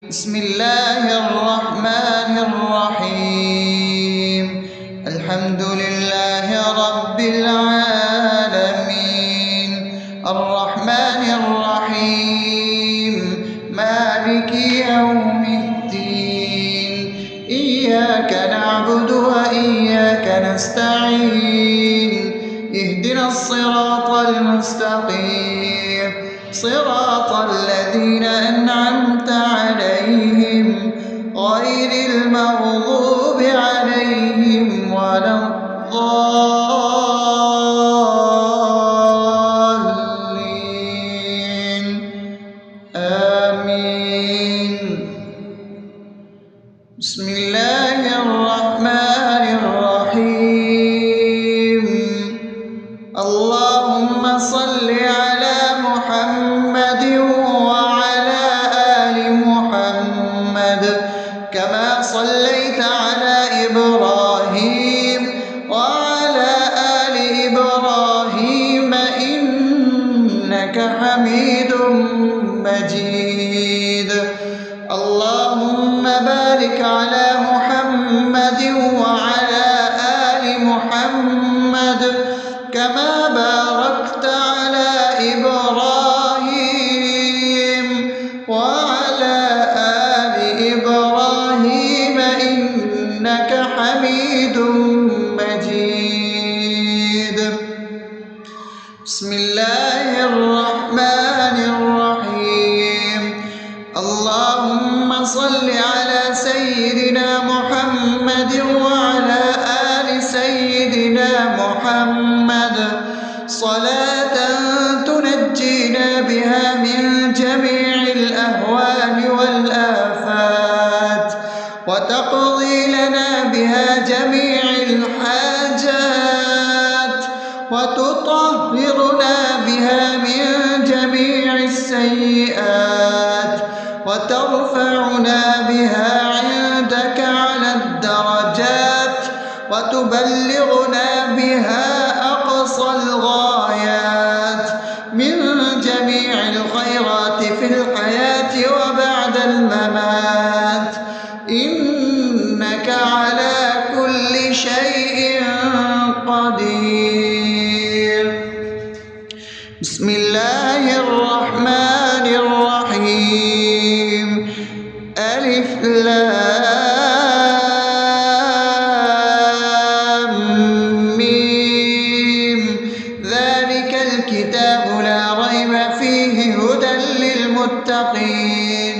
بسم الله الرحمن الرحيم. الحمد لله رب العالمين، الرحمن الرحيم، مالك يوم الدين. إياك نعبد وإياك نستعين، اهدنا الصراط المستقيم، صراط الذين أنعمت عليهم غير المغضوب عليهم ولا الضالين. آمين. بسم الله الرحمن الرحيم. اللهم صل على محمد وعلى آل محمد كما صليت على إبراهيم وعلى آل إبراهيم إنك حميد مجيد. اللهم بارك على محمد وعلى آل محمد كما باركت على إبراهيم وعلى آل إبراهيم إنك حميد مجيد. بسم الله الرحمن الرحيم. اللهم صل على سيدنا محمد وعلى آل سيدنا محمد صلاة تنجينا بها من جميع الأهوال والآفات، وتقضي لنا بها جميع الحاجات، وتطهرنا بها من جميع السيئات، وترفعنا بها عندك على الدرجات، وتبلغنا بها أقصى الغايات من جميع الخيرات في الحياة وبعد الممات، إنك على كل شيء قدير. بسم الله الرحمن الرحيم. ألف لام ميم. ذلك الكتاب لا ريب فيه هدى للمتقين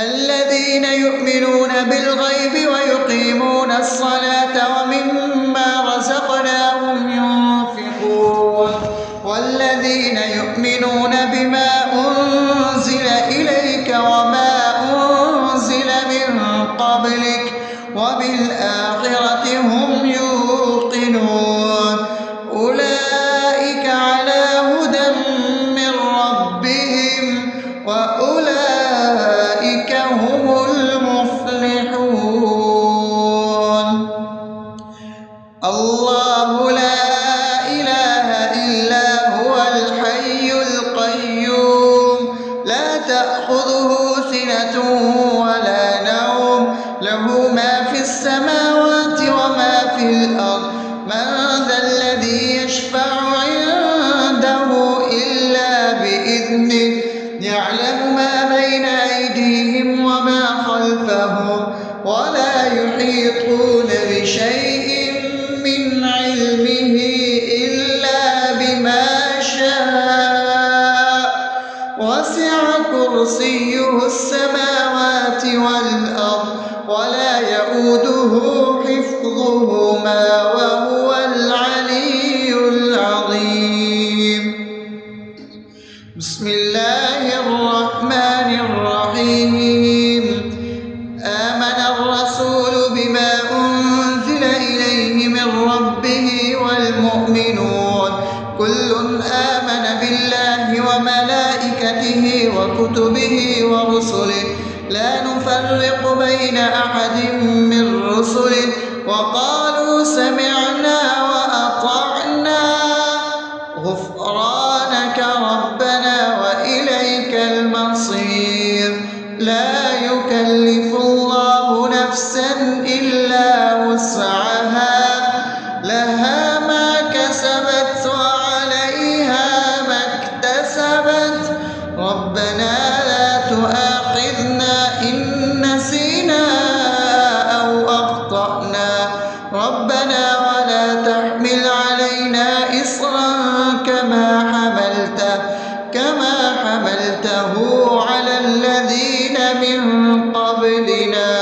الذين يؤمنون بالغيب ويقيمون الصلاة ومما رزقناهم ينفقون والذين يؤمنون بما أنزل إليك وما أنزل من قبلك وبالآخرة هم يوقنون أولئك على هدى من ربهم وأولئك هم المفلحون. الله لا إله إلا هو الحي القيوم لا تأخذه سنة ولا نوم له ما في السماوات وما في الأرض من ذا الذي يشفع عنده إلا بإذنه يعلم ما بين أيديهم وما خلفهم ولا يحيطون بشيء من علمه إلا بما شاء وسع كرسيه السماوات والأرض ولا يؤوده حفظهما وهو العلي العظيم. بسم الله الرحمن الرحيم. آمن الرسول بما أنزل إليه من ربه والمؤمنون كل آمن بالله وملائكته وكتبه ورسله لا نفرق بين أحد من رسله وقالوا سمعنا وأطعنا غفرانك ربنا وإليك المصير. لا يكلف يكلف الله نفسا إلا وسعها لها ما كسبت وعليها ما اكتسبت ربنا لا تؤاخذنا إن نسينا أو أخطأنا ربنا ولا تحمل علينا إصرا كما حملته على الذين من قبلنا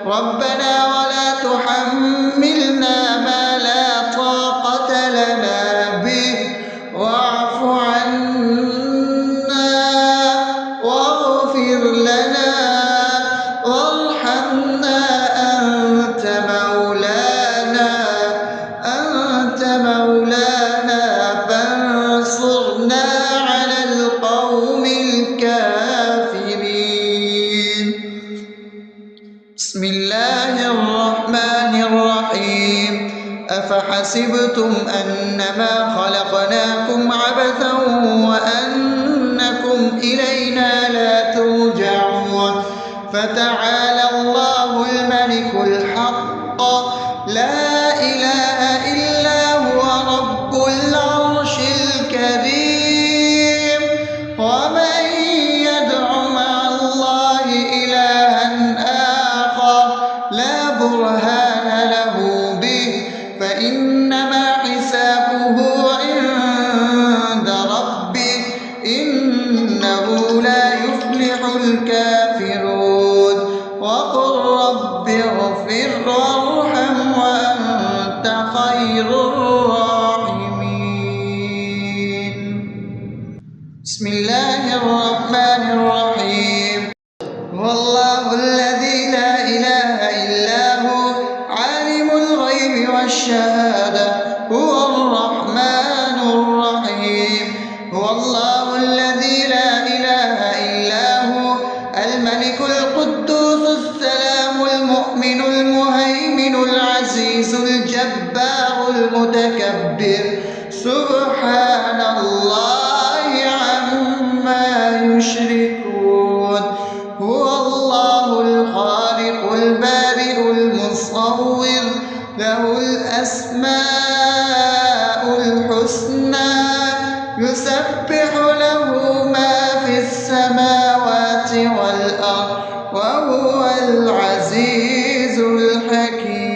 ربنا ولا تحملنا ما لا طاقة لنا به واعف عنا واغفر لنا وارحمنا أنت مولانا فانصرنا على القوم الكافرين. بسم الله الرحمن الرحيم أفحسبتم أنما خلقناكم عبثا وأنكم إلينا لا ترجعون فتعالى الله الملك الحق لا إله إلا هو رب العرش الكريم ومن يدع مع الله إلها آخر لا برهان له به فإنما حسابه عند ربه إنه لا يفلح الكافرون وقل رب اغفر وارحم وأنت خير الراحمين. بسم الله الرحمن الرحيم هو الله الذي لا إله إلا هو عالم الغيب والشهادة هو الرحمن الرحيم هو الله الذي لا إله إلا هو الملك القدوس السلام المؤمن المهيمن العزيز الجبار المتكبر سبحان الله عما يشركون هو الله الخالق البارئ المصور له الأسماء الحسنى يسبح له ما في السماوات والأرض وهو العزيز الحكيم.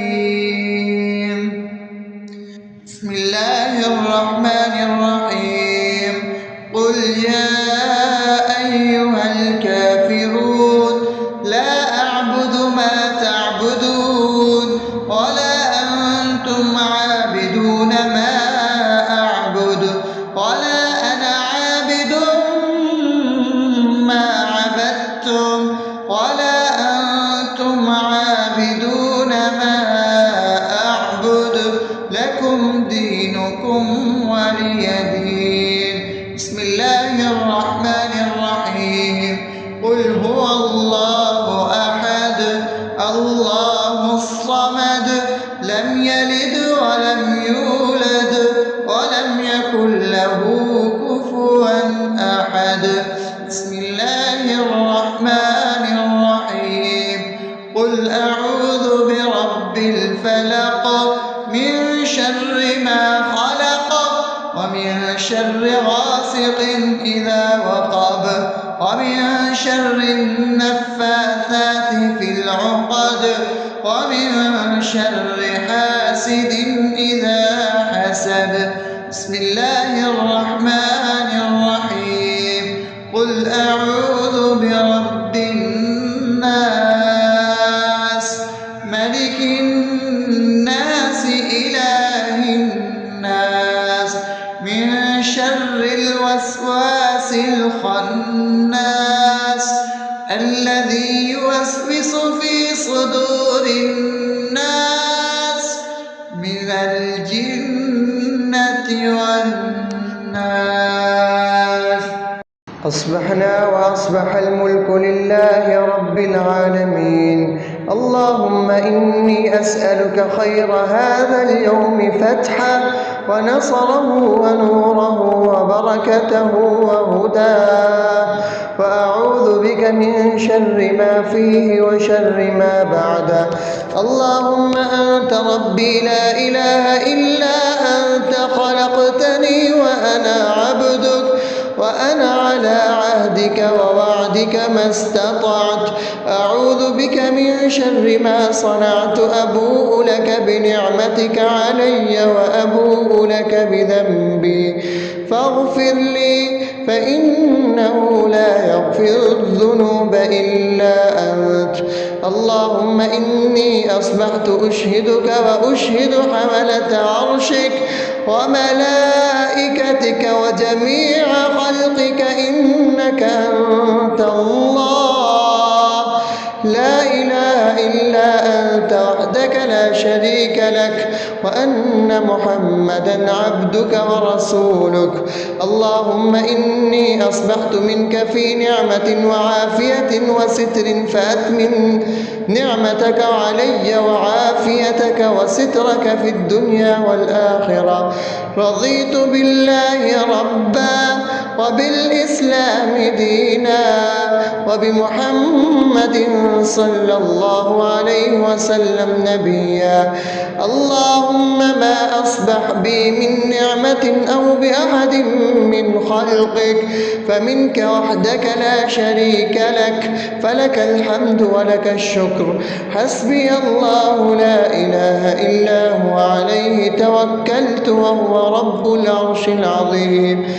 بسم الله الرحمن الرحيم قل يا أيها الكافرون لا أعبد ما تعبدون ولا أنتم عابدون ما أعبد ولا أنا عابد ما عبدتم ولا أنتم عابدون ما أعبد لكم دينكم ولي دين. بسم الله الرحمن الرحيم قل هو الله أحد الله الصمد لم يلد ولم يولد ولم يكن له كفوا أحد. بسم الله الرحمن الرحيم قل أعوذ برب الفلق من شر ما خلق ومن شر غاسق إذا وقب ومن شر النفاثات في العقد ومن شر حاسد إذا حسد. بسم الله الرحمن الرحيم قل أعوذ برب الناس ملك الناس إله الناس من شر الوسواس الخناس الذي يوسوس في صدور الناس من الجنة والناس. أصبحنا وأصبح الملك لله رب العالمين اللهم إني أسألك خير هذا اليوم فتحه ونصره ونوره وبركته وهداه، وأعوذ بك من شر ما فيه وشر ما بعده. اللهم أنت ربي لا إله إلا أنت، خلقتني وأنا عبدك، وأنا على عهدك ووعدك ما استطعت. أعوذ بك من شر ما صنعت، أبوء لك بنعمتك علي وأبوء لك بذنبي، فاغفر لي فإنه لا يغفر الذنوب إلا أنت. اللهم إني أصبحت أشهدك وأشهد حملة عرشك وملائكتك وجميع خلقك إنك أنت الله، لا إله إلا أنت وحدك لا شريك لك، وأن محمدا عبدك ورسولك. اللهم إني أصبحت منك في نعمة وعافية وستر، فأتمم نعمتك علي وعافيتك وسترك في الدنيا والآخرة. رضيت بالله ربا وبالإسلام دينا وبمحمد صلى الله عليه وسلم نبيا. اللهم ما أصبح بي من نعمة أو بأحد من خلقك فمنك وحدك لا شريك لك، فلك الحمد ولك الشكر. حسبي الله لا إله إلا هو، عليه توكلت وهو رب العرش العظيم.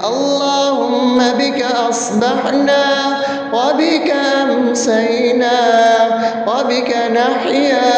اللهم بك أصبحنا وبك أمسينا وبك نحيا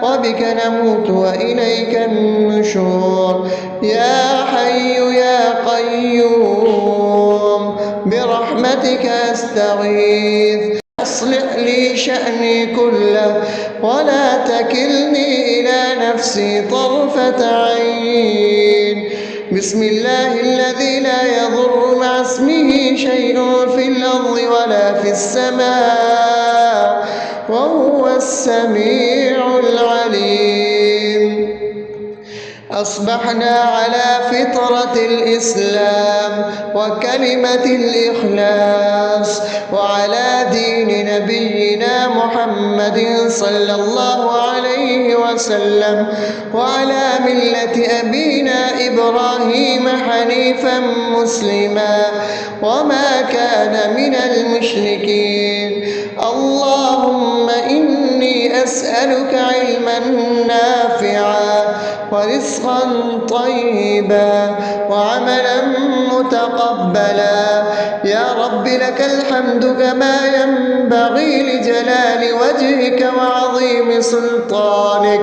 وبك نموت وإليك النشور. يا حي يا قيوم برحمتك أستغيث، أصلح لي شأني كله ولا تكلني إلى نفسي طرفة عين. بسم الله الذي لا يضر مع اسمه شيء في الأرض ولا في السماء وهو السميع العليم. أصبحنا على فطرة الإسلام وكلمة الإخلاص وعلى دين نبينا محمد صلى الله عليه وسلم وعلى ملة أبينا إبراهيم حنيفا مسلما وما كان من المشركين. اللهم إني أسألك علما نافعا ورزقا طيبا وعملا متقبلا. يا رب لك الحمد كما ينبغي لجلال وجهك وعظيم سلطانك.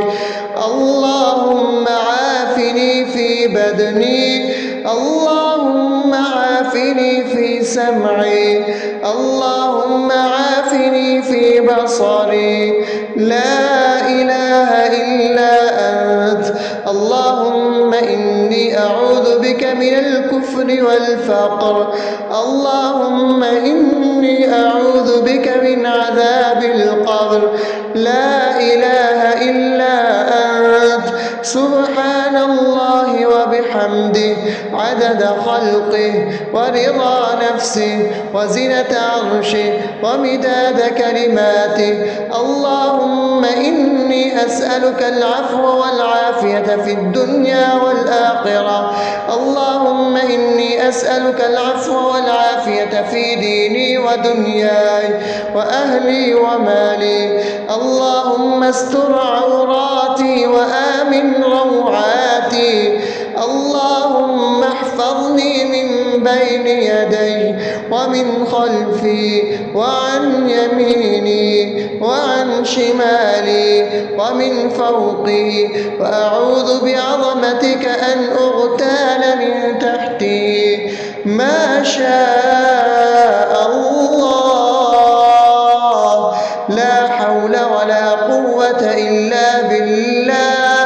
اللهم عافني في بدني، اللهم عافني في سمعي، اللهم عافني في بصري. لا إله إلا أنت. اللهم إني أعوذ بك من الكفر والفقر. اللهم إني أعوذ بك من عذاب القبر. لا إله إلا أنت. سبحان الله وبحمده عدد خلقه ورضا نفسه وزنة عرشه ومداد كلماته. اللهم إني أسألك العفو والعافية في الدنيا والآخرة. اللهم إني أسألك العفو والعافية في ديني ودنياي وأهلي ومالي. اللهم استر عوراتي وآمن روعاتي. اللهم احفظني من بين يدي ومن خلفي وعن يميني وعن شمالي ومن فوقي، وأعوذ بعظمتك أن أغتال من تحتي. ما شاء الله، لا حول ولا قوة إلا بالله.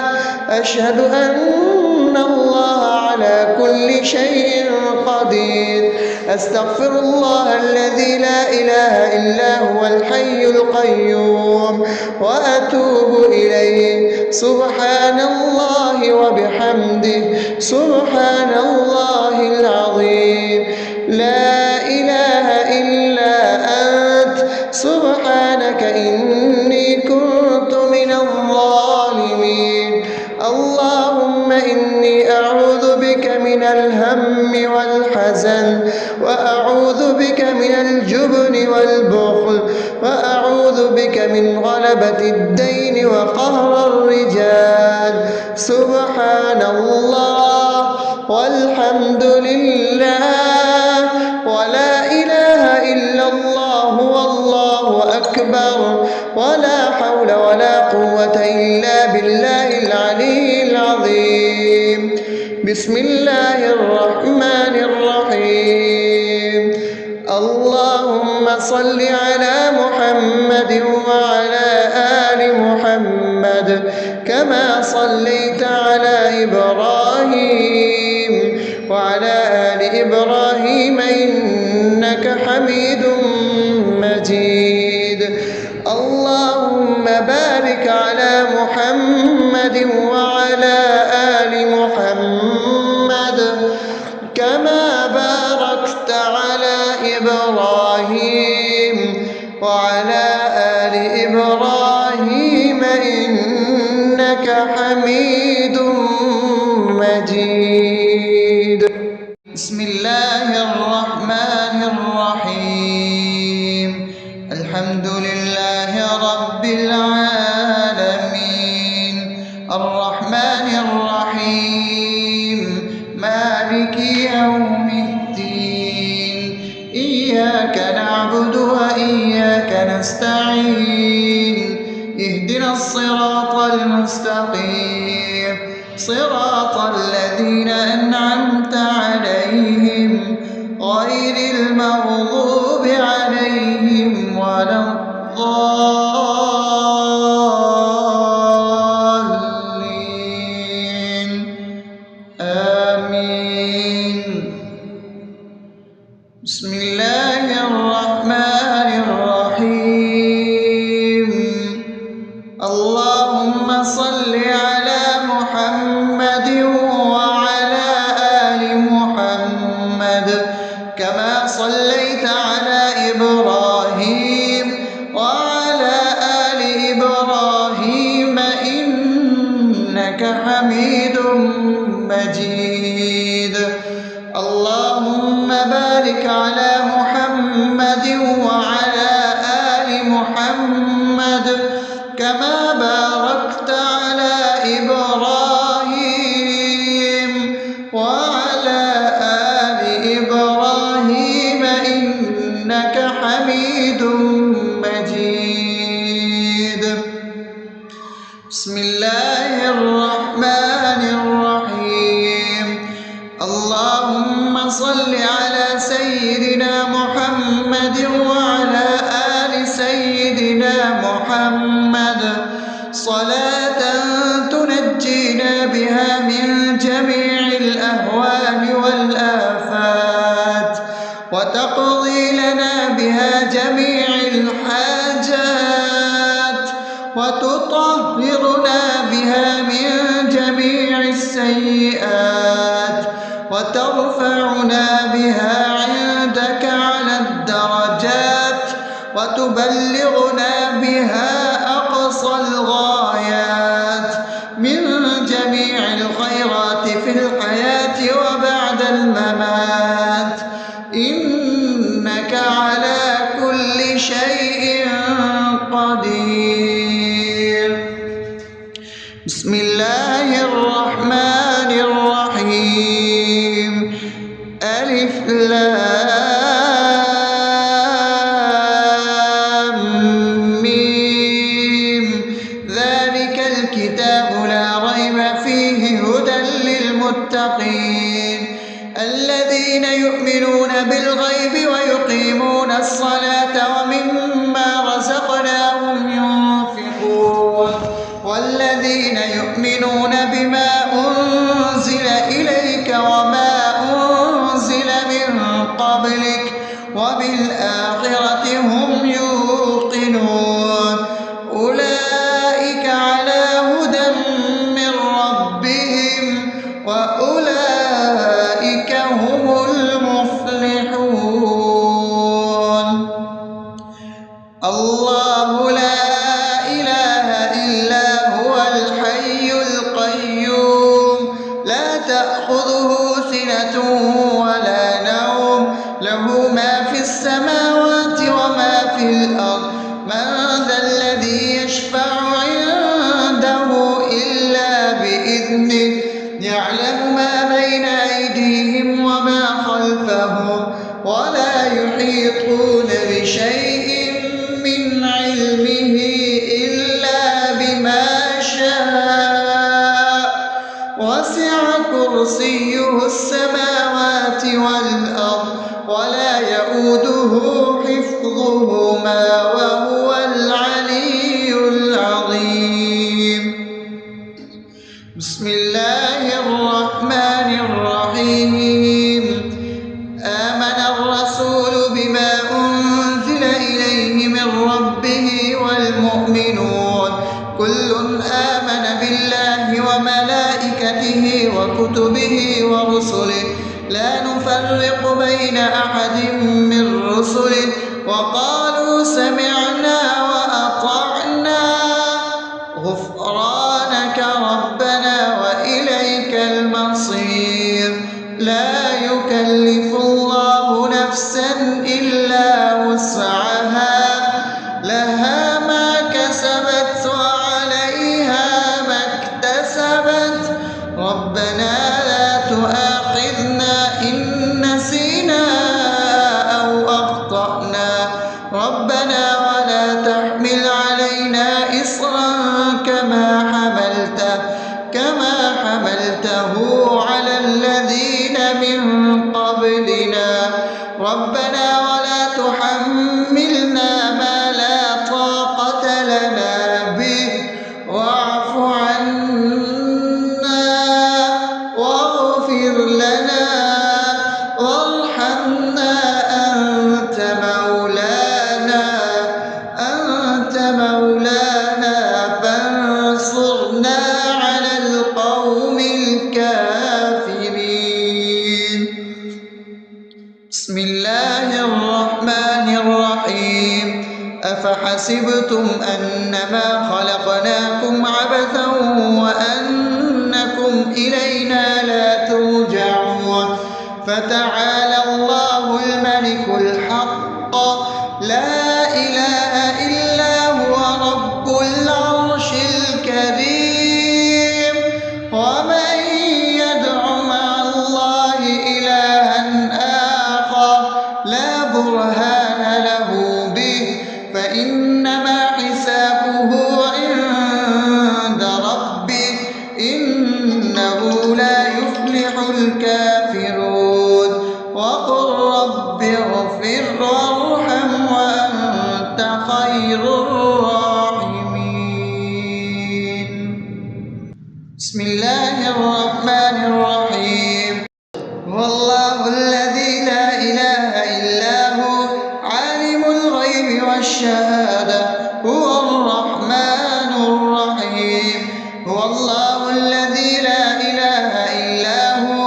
أشهد أن الله على كل شيء قدير. أستغفر الله الذي لا إله إلا هو الحي القيوم وأتوب إليه. سبحان الله وبحمده سبحان الله العظيم. لا إله إلا أنت سبحانك إني كنت من الظالمين. اللهم إني أعوذ بك من الهم والحزن، وأعوذ بك من الجبن والبخل، وأعوذ بك من غلبة الدين وقهر الرجال. سبحان الله والحمد لله ولا إله إلا الله والله أكبر ولا حول ولا قوة إلا بالله العلي العظيم. بسم الله الرحمن الرحيم. اللهم صل على محمد وعلى آل محمد كما صليت على إبراهيم وعلى آل إبراهيم إنك حميد مجيد. اللهم بارك على محمد وعلى آل محمد كما باركت على إبراهيم وعلى آل إبراهيم إنك حميد مجيد. بسم الله الرحمن الرحيم. الحمد لله رب العالمين الرحمن الرحيم مالك يوم الدين. إياك نعبد وإياك نستعين. اهدنا الصراط المستقيم صراط الذين أنعمت عليهم غير المغضوب عليهم ولا الضالين. آمين. بسم الله الرحمن الرحيم. اللهم صل على محمد وعلى آل محمد كما صليت على إبراهيم وعلى آل إبراهيم إنك حميد مجيد. اللهم بارك على محمد وعلى آل محمد كما باركت على إبراهيم وعلى آل إبراهيم إنك حميد مجيد. بسم الله الرحمن الرحيم. اللهم صل على سيدنا محمد وعلى آل سيدنا محمد صلاة تنجينا بها من جميع الأهوال والآفات وتقضي لنا بها جميع الحاجات وتطهرنا بها من جميع السيئات وترفعنا بها عندك على الدرجات وتبلغنا بها أقصى الغايات من جميع الخيرات في الحياة وبعد الممات إنك على كل شيء قدير. بسم الله الرحمن الرحيم. ألف لام ميم. ذلك الكتاب لا ريب فيه هدى للمتقين الذين يؤمنون بالغيب ويقيمون الصلاة ومما رزقناهم ينفقون والذين يؤمنون بإذنه يعلم ما بين أيديهم وما خلفهم ولا يحيطون بشيء من علمه إلا بما شاء وسع كرسيه السماوات والأرض ولا يئوده حفظهما وهو العلي العظيم. بسم الله الرحمن الرحيم. آمن الرسول بما أنزل إليه من ربه والمؤمنون كل آمن بالله وملائكته وكتبه ورسله لا نفرق بين أحد من رسله وقالوا سمعنا وأطعنا غفرانك ربنا وإليك المصير. لا يكلف الله نفسا إلا وسعها لها ما كسبت وعليها ما اكتسبت ربنا لا تؤاخذنا إن نسينا أو أخطأنا ربنا ولا تحمل علينا إصرا كما حملته على الذين من قبلنا ربنا ولا تحملنا ما لا طاقة لنا به واعف عنا واغفر لنا وارحمنا أنت مولانا فانصرنا على القوم الكافرين. بسم الله الرحمن الرحيم. أفحسبتم أنما خلقناكم عبثا وأنكم إلينا لا ترجعون فتعالى الله الملك الحق لا إله إلا هو رب العرش الكريم. ومن يدع مع الله إلها آخر لا برهان له به فإنما حسابه عند ربه إنه لا يفلح الكافرون. وقل رب اغفر وارحم وأنت خير الراحمين. بسم الله الرحمن الرحيم. هو الله الذي لا إله إلا هو عالم الغيب والشهادة هو الرحمن الرحيم. هو الله الذي لا إله إلا هو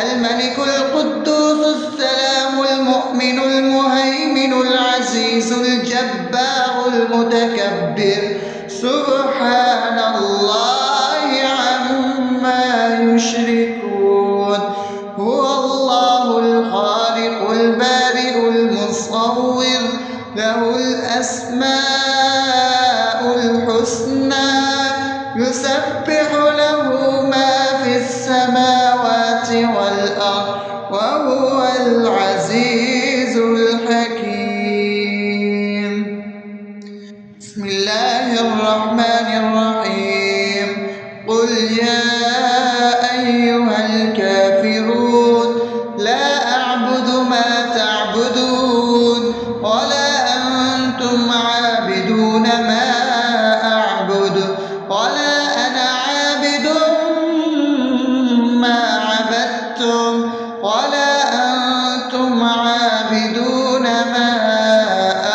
الملك القدوس السلام المؤمن المهيمن العزيز الجبار المتكبر سبحان الله عما يشركون. هو الله الخالق البارئ المصور له الأسماء الحسنى يسبح له ما في السماوات والأرض وهو العزيز الحكيم. بسم الله الرحمن الرحيم. قل يا أيها الكافرون لا أعبد ما تعبدون ولا أنتم عابدون ما أعبد ولا أنا عابد ما عبدتم ولا أنتم عابدون ما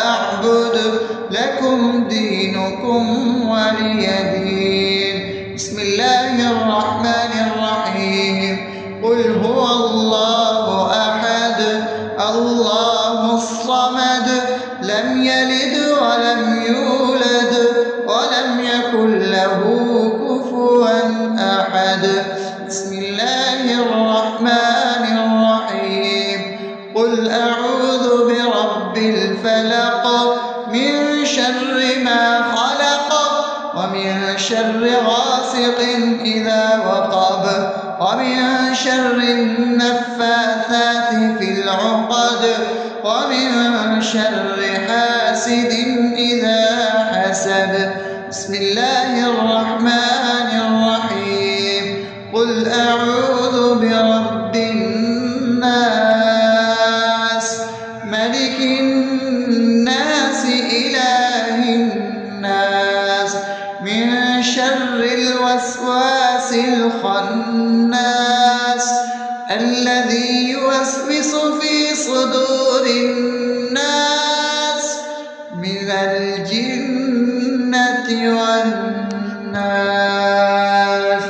أعبد لكم دينكم ولي دين. بسم الله الرحمن الرحيم. قل هو الله أحد الله الصمد لم يلد ولم يولد ولم يكن له كفوا أحد. بسم الله الرحمن الرحيم. قل أعوذ برب الفلق من شر ما خلق ومن شر غاسق إذا وقب شر النفاثات في العقد ومن شر حاسد إذا حسد. بسم الله الرحمن الرحيم. قل أعوذ برب الناس ملك الناس إله الناس من شر الوسواس الخناس الذي يوسوس في صدور الناس من الجنة والناس.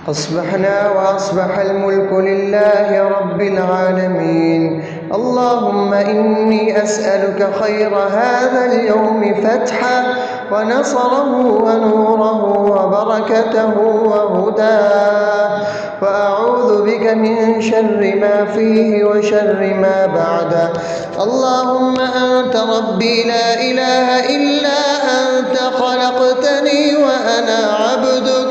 أصبحنا وأصبح الملك لله رب العالمين. اللهم إني أسألك خير هذا اليوم فتحه ونصره ونوره وبركته وهداه، وأعوذ بك من شر ما فيه وشر ما بعده. اللهم أنت ربي لا إله إلا أنت، خلقتني وأنا عبدك،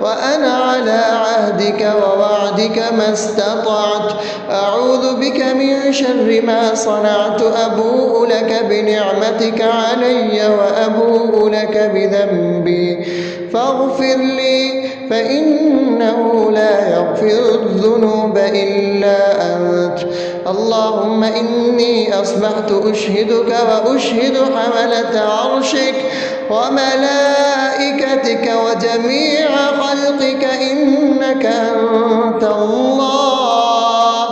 وأنا على عهدك ووعدك ما استطعت. أعوذ بك من شر ما صنعت. أبوء لك بنعمتك علي وأبوء لك بذنبي فاغفر لي، فإنه لا يغفر الذنوب إلا أنت. اللهم إني أصبحت أشهدك وأشهد حملة عرشك وملائكتك وجميع خلقك إنك أنت الله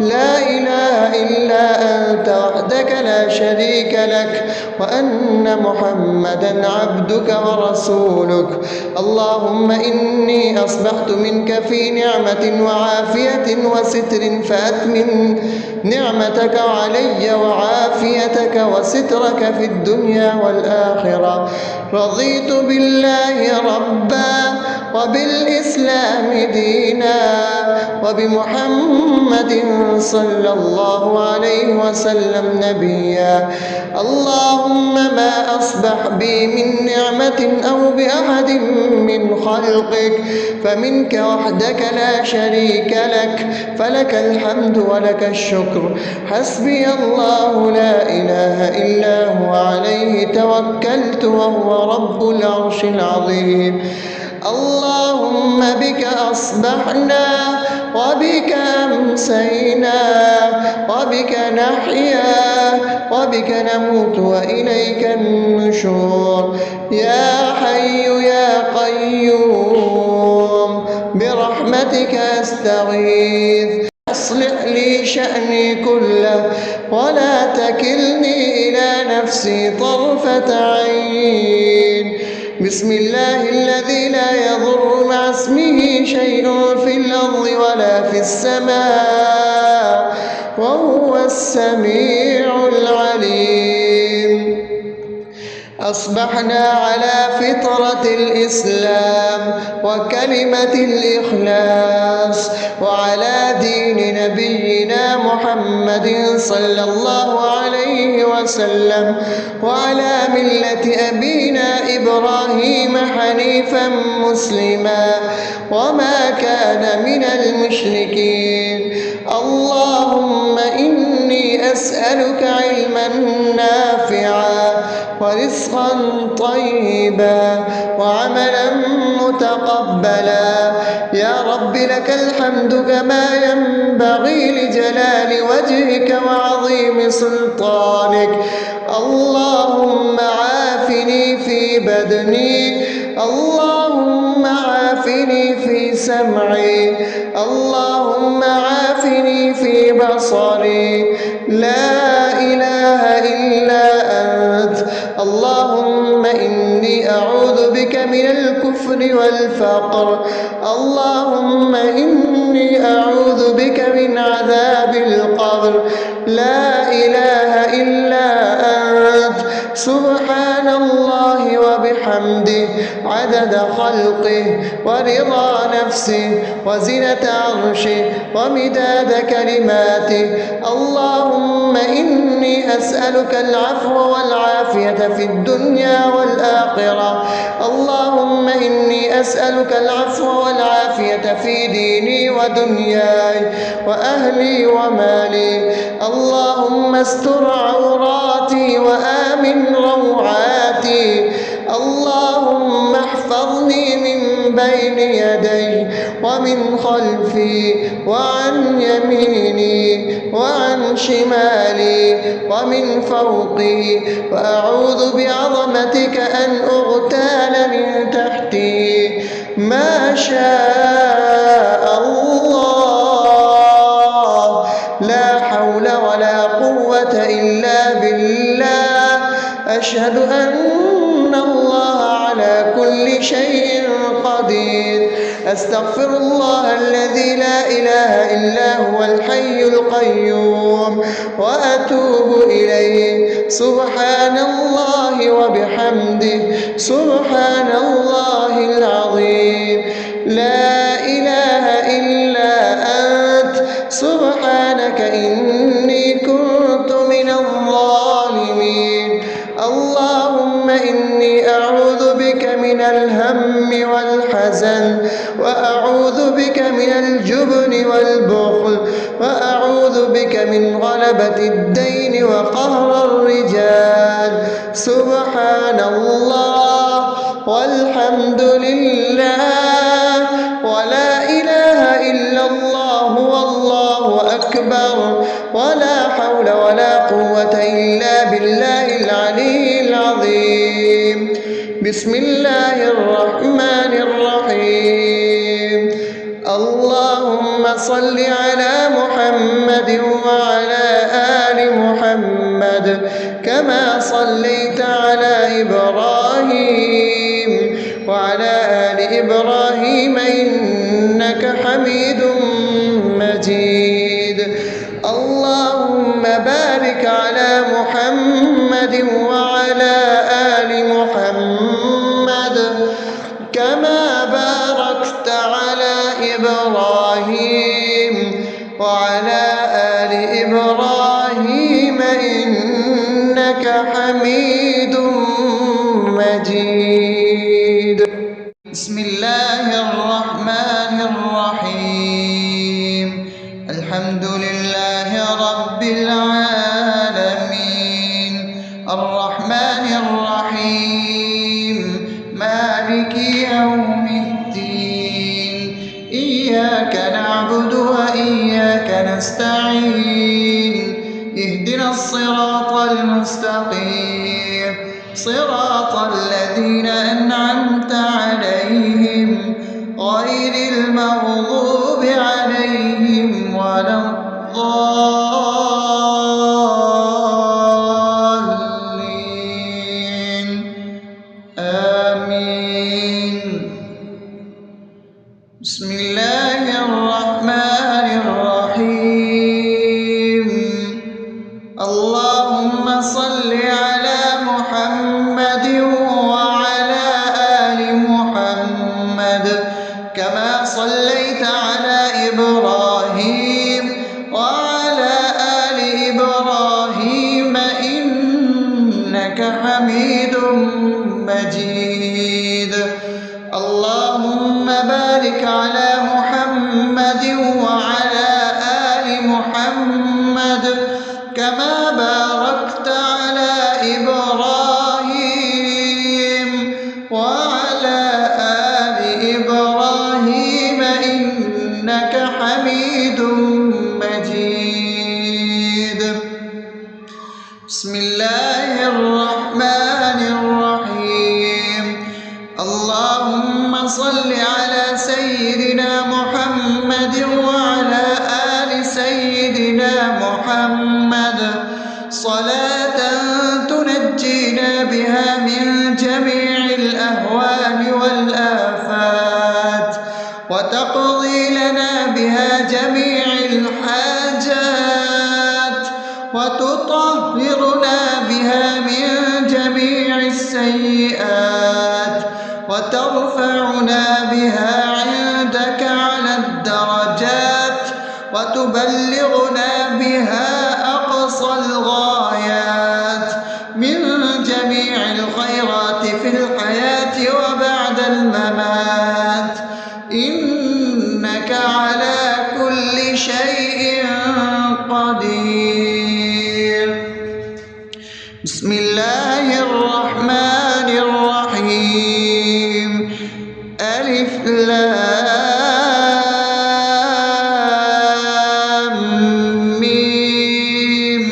لا إله إلا أنت وحدك لا شريك لك، وأن محمدا عبدك ورسولك. اللهم إني أصبحت منك في نعمة وعافية وستر، فأتمم نعمتك علي وعافيتك وسترك في الدنيا والآخرة. رضيت بالله ربا وبالإسلام دينا وبمحمد صلى الله عليه وسلم نبيا. اللهم ما أصبح بي من نعمة أو بأحد من خلقك فمنك وحدك لا شريك لك، فلك الحمد ولك الشكر. حسبي الله لا إله إلا هو عليه توكلت وهو رب العرش العظيم. اللهم بك أصبحنا وبك أمسينا وبك نحيا وبك نموت وإليك النشور. يا حي يا قيوم برحمتك أستغيث، أصلح لي شأني كله ولا تكلني إلى نفسي طرفة عين. بسم الله الذي لا يضر مع اسمه شيء في الأرض ولا في السماء وهو السميع العليم. أصبحنا على فطرة الإسلام وكلمة الإخلاص وعلى دين نبينا محمد صلى الله عليه وسلم وعلى ملة أبينا إبراهيم حنيفا مسلما وما كان من المشركين. اللهم إني أسألك علما نافعا ورزقا طيبا وعملا متقبلا. يا رب لك الحمد كما ينبغي لجلال وجهك وعظيم سلطانك. اللهم عافني في بدني، اللهم عافني في سمعي، اللهم عافني في بصري. لا إله إلا أنت. اللهم إني أعوذ بك من الكفر والفقر. اللهم إني أعوذ بك من عذاب القبر. لا إله إلا أنت. سبحان الله وبحمده عدد خلقه ورضا نفسه وزنة عرشه ومداد كلماته. اللهم إني أسألك العفو والعافية في الدنيا والآخرة. اللهم إني إني أسألك العفو والعافية في ديني ودنياي وأهلي ومالي. اللهم استر عوراتي وآمن روعاتي. اللهم احفظني من بين يدي ومن خلفي وعن يميني وعن شمالي ومن فوقي، وأعوذ بعظمتك أن أغتال من تحتي. ما شاء الله، لا حول ولا قوة إلا بالله. أشهد أن الله على كل شيء قدير. أستغفر الله الذي لا إله إلا هو الحي القيوم وأتوب إليه. سبحان الله وبحمده، سبحان الله العظيم. لا إله إلا أنت، سبحانك إني كنت من الظالمين. اللهم إني أعوذ بك من الهم والحزن، وأعوذ بك من الجبن والبخل، وأعوذ بك من غلبة الدين وقهر الرجال. سبحان الله والحمد لله ولا إله إلا الله والله أكبر، ولا حول ولا قوة إلا بالله العلي العظيم. بسم الله الرحمن الرحيم. اللهم صل على محمد وعلى آل محمد كما صليت على إبراهيم وعلى آل إبراهيم إنك حميد مجيد. اللهم بارك على محمد وعلى آل محمد كما باركت على إبراهيم وعلى آل إبراهيم إنك حميد مجيد. بسم الله الرحمن الرحيم. الحمد لله رب العالمين، الرحمن الرحيم، مالك يوم الدين. إياك نعبد وإياك نستعين. اهدنا الصراط المستقيم، صراط الذين أنعمت عليهم غير المغضوب عليهم ولا الضالين. آمين. بسم الله الرحمن الرحيم. اللهم صل على محمد وعلى آل محمد كما صليت على إبراهيم وعلى آل إبراهيم إنك حميد مجيد. اللهم بارك على محمد وعلى آل محمد كما باركت على إبراهيم وعلى آل إبراهيم إنك حميد مجيد. بسم الله الرحمن الرحيم. اللهم صل على سيدنا محمد وعلى آل سيدنا محمد صلاة تنجينا بها من جميع الأهوال والآفات، وتقضي لنا بها جميع الحاجات، وتطهرنا بها من جميع السيئات، وترفعنا بها عندك على الدرجات، وتبلغنا بها أقصى الغايات من جميع الخيرات في الحياة وبعد الممات. لام ميم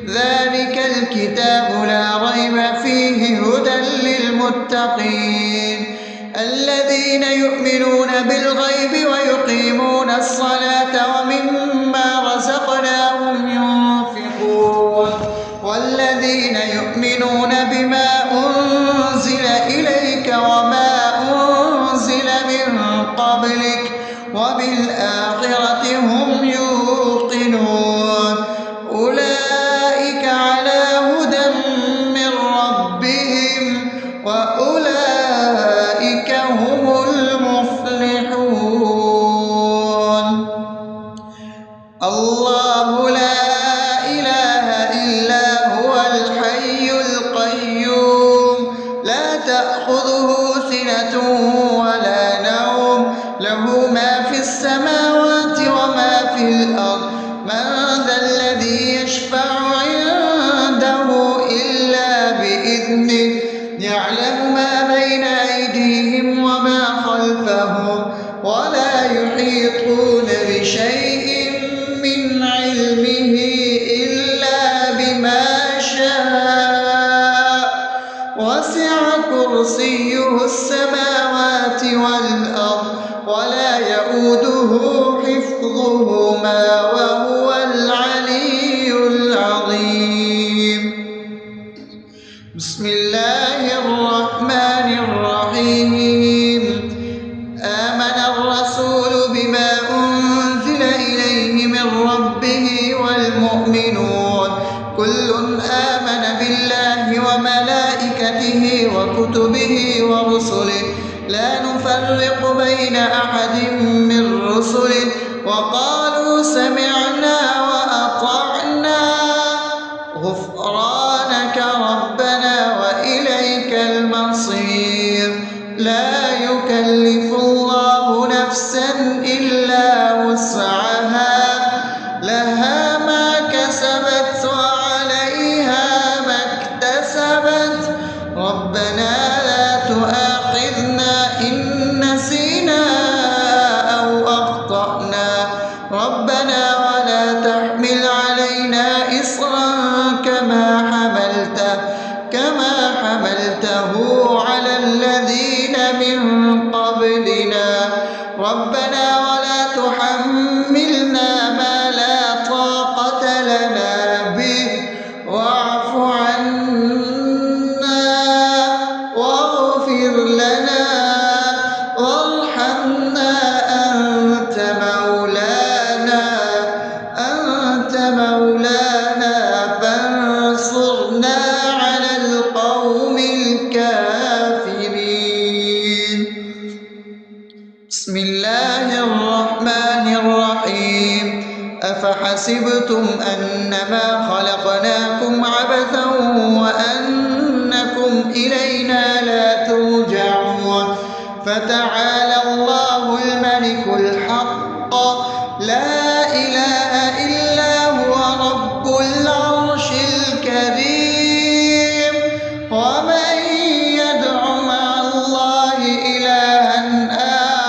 ذلك الكتاب لا ريب فيه هدى للمتقين الذين يؤمنون بالغيب ويقيمون الصلاة ومما رزقناهم ينفقون والذين يؤمنون بما أنزل إليك وما أنزل من قبلك وبالآخرة هم يوقنون أولئك على هدى من ربهم وأولئك هم المفلحون الله لا إله إلا هو الحي القيوم لا تأخذه سنة ولا نوم له ما في السماوات وما في الأرض من ذا الذي يشفع عنده إلا بإذنه يعلم ما بين أيديهم وما خلفهم ولا يحيطون بشيء من علمه إلا بما شاء وسع كرسيه السماوات والأرض ولا يؤوده حفظهما وهو العلي العظيم بسم الله الرحمن الرحيم آمن الرسول بما أنزل إليه من ربه والمؤمنون كل آمن بالله وملائكته وكتبه ورسله لا نفرق بين أحد من رسله وقالوا سمعنا وأطعنا غفرانك ربنا وإليك المصير لا يكلف الله نفسا إلا وسعها لها ما كسبت وعليها ما اكتسبت ربنا لا تؤاخذنا إن نسينا أو أخطأنا ربنا ولا تحمل علينا إصرا كما حملته على الذين من قبلنا ربنا ولا تحملنا ما لا طاقة لنا به واعف عنا واغفر لنا وارحمنا أنت مولانا فانصرنا على القوم الكافرين بسم الله الرحمن الرحيم أفحسبتم أنما خلقناكم عبثا وأنكم إلينا لا ترجعون فتعالى الله الملك الحق لا إله إلا هو رب العرش الكريم ومن يدع مع الله إلها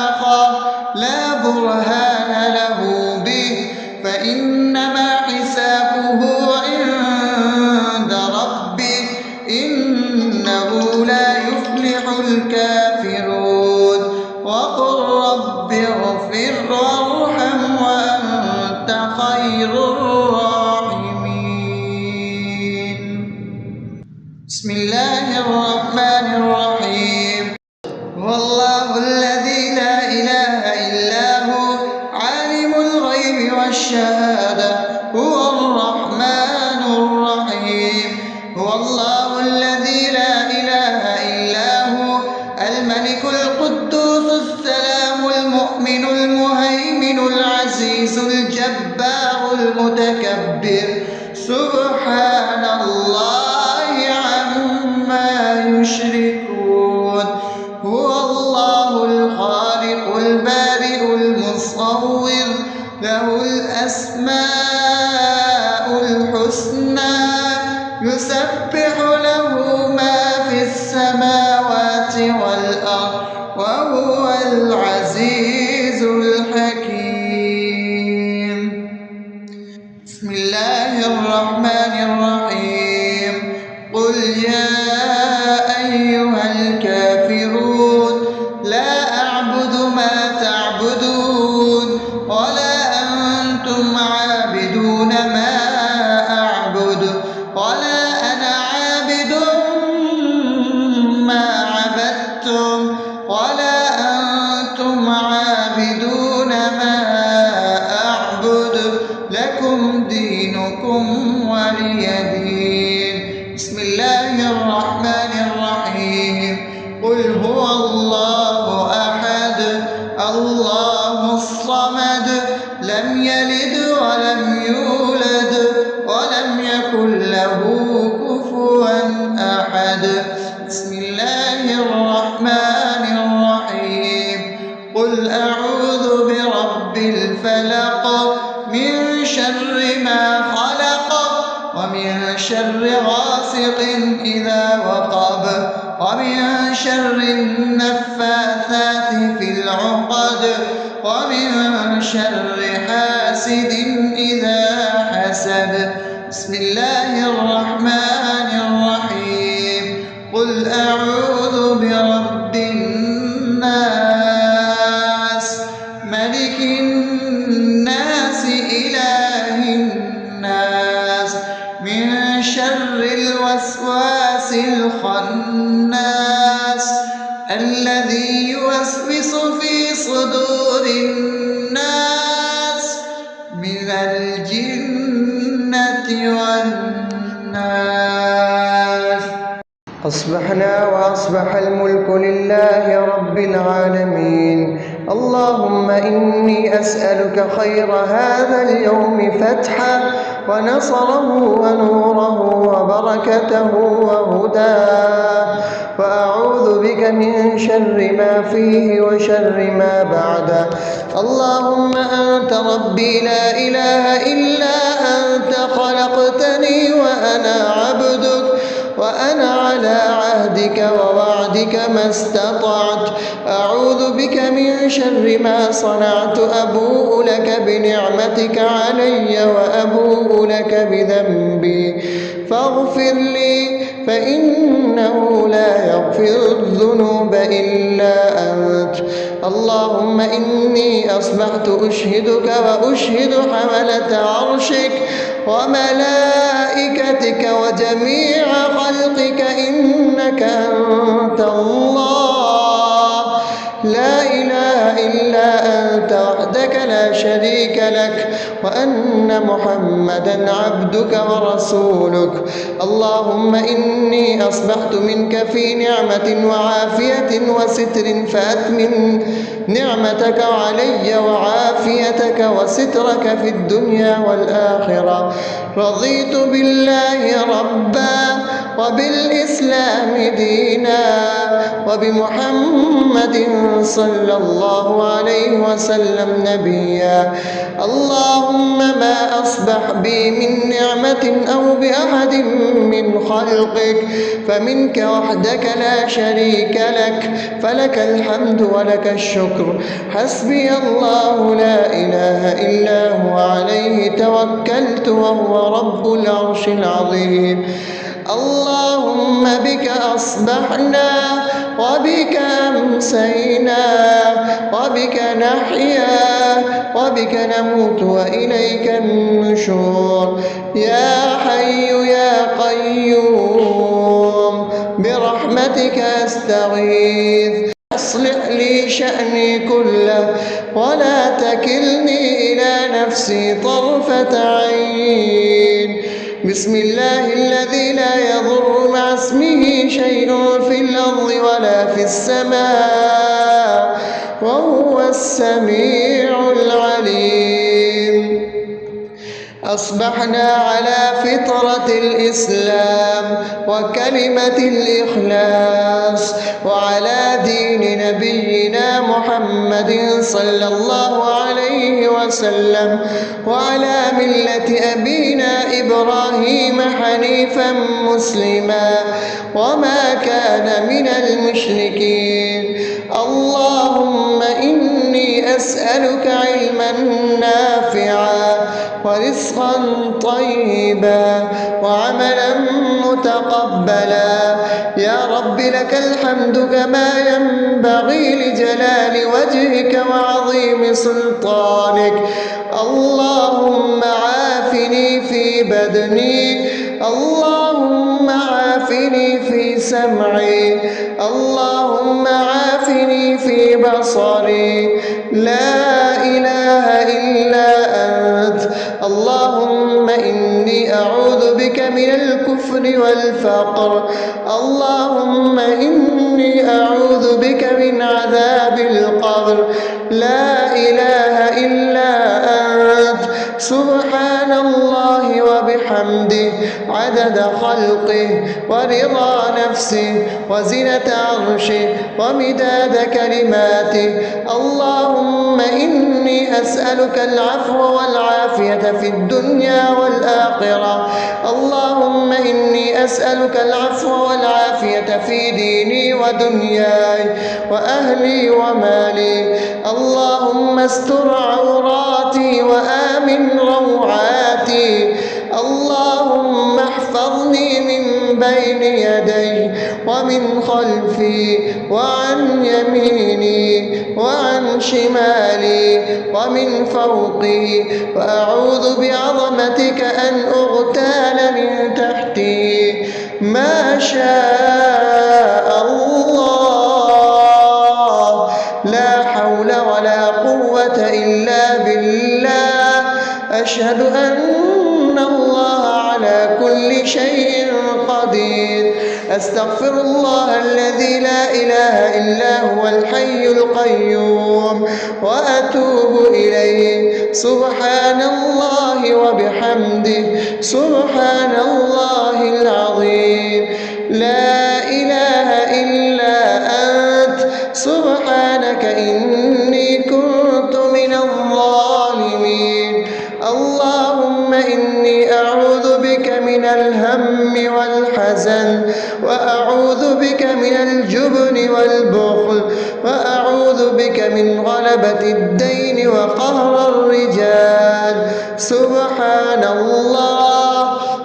آخر لا برهان له به فإنما حسابه عند ربه إنه لا يفلح الكافرون وقل رب اغفر وارحم وأنت خير الراحمين بسم الله الرحمن الرحيم هو الله الذي لا إله إلا هو عالم الغيب والشهادة هو الرحمن الرحيم هو الله الذي لا إله إلا هو الملك القدوس السلام المؤمن المهيمن العزيز الجبار المتكبر سبحان الله عما يشركون هو الله الخالق البارئ المصور له الأسماء الحسنى يسبح له ما في السماوات والأرض وهو العزيز الحكيم. بسم الله الرحمن الرحيم. قل يا أيها الكافرون لا أعبد ما تعبدون ولا أنتم عابدون ما أعبد ولا أنا عابد ما عبدتم ولا أنتم عابدون ما أعبد لكم دينكم ولي دين. بسم الله الرحمن الرحيم. قل هو الله أحد الله الصمد لم يلد ولم يولد ولم يكن له كفوا أحد. بسم الله الرحمن الرحيم. قل أعوذ برب الفلق من شر ما خلق ومن شر غاسق إذا وقب ومن شر النفاثات في العقد ومن شر حاسد إذا حسد. بسم الله الرحمن الرحيم. قل أعوذ برب الناس ملك الناس إله الناس من شر الوسواس الخناس الذي يوسوس في صدور الناس من الجنة والناس. أصبحنا وأصبح الملك لله رب العالمين. اللهم إني أسألك خير هذا اليوم فتحه ونصره ونوره وبركته وهداه، وأعوذ بك من شر ما فيه وشر ما بعده. اللهم أنت ربي لا إله إلا أنت خلقتني وأنا عبدك وأنا على عهدك ووعدك ما استطعت. أعوذ بك من شر ما صنعت. أبوء لك بنعمتك علي وأبوء لك بذنبي فاغفر لي فإنه لا يغفر الذنوب إلا أنت. اللهم إني أصبحت أشهدك وأشهد حملة عرشك وملائكتك وجميع خلقك إنك أنت الله لا إله إلا أنت وحدك لا شريك لك وأن محمدا عبدك ورسولك. اللهم إني أصبحت منك في نعمة وعافية وستر فأتمم نعمتك علي وعافيتك وسترك في الدنيا والآخرة. رضيت بالله ربا وبالإسلام دينا وبمحمد صلى الله عليه وسلم نبيا. اللهم ما أصبح بي من نعمة أو بأحد من خلقك فمنك وحدك لا شريك لك فلك الحمد ولك الشكر. حسبي الله لا إله إلا هو عليه توكلت وهو رب العرش العظيم. اللهم بك أصبحنا وبك أمسينا وبك نحيا وبك نموت وإليك النشور. يا حي يا قيوم برحمتك أستغيث. أصلح لي شأني كله ولا تكلني إلى نفسي طرفة عين. بسم الله الذي لا يضر مع اسمه شيء في الأرض ولا في السماء وهو السميع العليم. أصبحنا على فطرة الإسلام وكلمة الإخلاص وعلى دين نبينا محمد صلى الله عليه وسلم وعلى ملة أبينا إبراهيم حنيفا مسلما وما كان من المشركين. اللهم أسألك علما نافعا ورزقا طيبا وعملا متقبلا. يا رب لك الحمد كما ينبغي لجلال وجهك وعظيم سلطانك. اللهم عافني في بدني، اللهم عافني في سمعي، اللهم عافني في بصري. لا إله إلا أنت. اللهم إني أعوذ بك من الكفر والفقر. اللهم إني أعوذ بك من عذاب القبر. لا إله إلا أنت. سبحان الله وبحمده عدد خلقه ورضا نفسه وزنة عرشه ومداد كلماته. اللهم إني أسألك العفو والعافية في الدنيا والآخرة. اللهم إني أسألك العفو والعافية في ديني ودنياي وأهلي ومالي. اللهم استر عوراتي وآمن روعاتي. اللهم احفظني من بين يدي ومن خلفي وعن يميني وعن شمالي ومن فوقي، وأعوذ بعظمتك أن أغتال من تحتي. ما شاء الله، لا حول ولا قوة إلا بالله. أشهد أن الله على كل شيء قدير. أستغفر الله الذي لا إله إلا هو الحي القيوم وأتوب إليه. سبحان الله وبحمده سبحان الله العظيم. لا إله إلا أنت. سبحانك إني كنت من الظالمين. اللهم إني أعوذ بك من الهم والحزن، وأعوذ بك من الجبن والبخل، وأعوذ بك من غلبة الدين وقهر الرجال. سبحان الله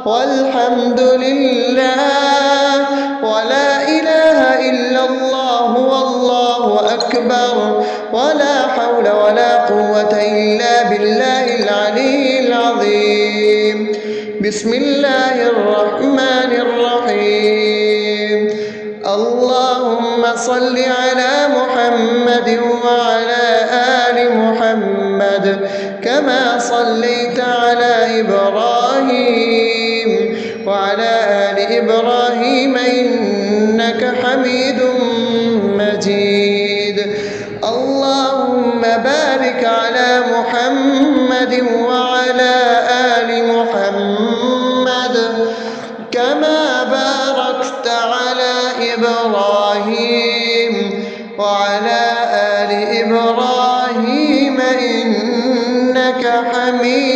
والحمد لله ولا إله إلا الله والله أكبر، ولا حول ولا قوة إلا بالله العلي العظيم. بسم الله الرحمن الرحيم. اللهم صل على محمد وعلى آل محمد كما صليت على إبراهيم وعلى آل إبراهيم إنك حميد مجيد. اللهم بارك على محمد وعلى آل محمد كما باركت على إبراهيم وعلى آل إبراهيم إنك حميد